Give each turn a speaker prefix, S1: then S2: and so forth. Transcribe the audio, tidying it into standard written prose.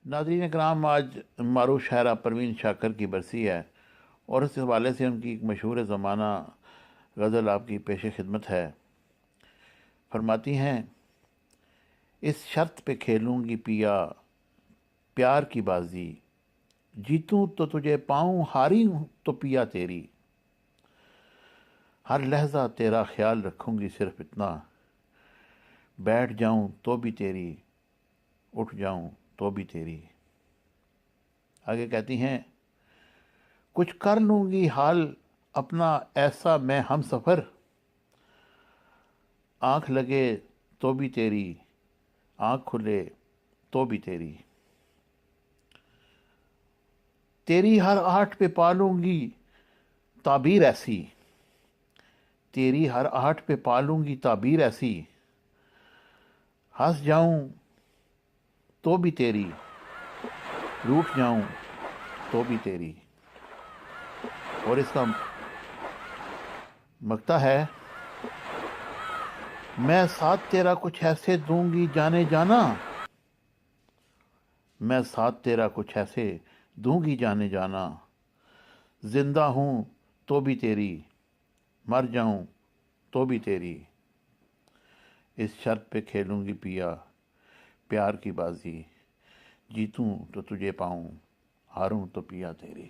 S1: नाज़रीन कराम, आज मारूफ शायरा परवीन शाकर की बरसी है और इस हवाले से उनकी एक मशहूर ज़माना गज़ल आपकी पेश खिदमत है। फरमाती हैं, इस शर्त पे खेलूँगी पिया प्यार की बाजी, जीतूं तो तुझे पाऊँ, हारी हूँ तो पिया तेरी। हर लहजा तेरा ख्याल रखूँगी सिर्फ इतना, बैठ जाऊँ तो भी तेरी, उठ जाऊँ तो भी तेरी। आगे कहती हैं, कुछ कर लूँगी हाल अपना ऐसा मैं हम सफ़र, आँख लगे तो भी तेरी, आँख खुले तो भी तेरी। तेरी हर आहट पे पालूंगी ताबीर ऐसी, तेरी हर आहट पे पालूंगी ताबीर ऐसी, हंस जाऊं तो भी तेरी, रूठ जाऊं तो भी तेरी। और इसका मकता है, मैं साथ तेरा कुछ ऐसे दूंगी जाने जाना, मैं साथ तेरा कुछ ऐसे दूंगी जाने जाना, जिंदा हूं तो भी तेरी, मर जाऊं तो भी तेरी। इस शर्त पे खेलूंगी पिया प्यार की बाजी, जीतूं तो तुझे पाऊं, हारूं तो पिया तेरी।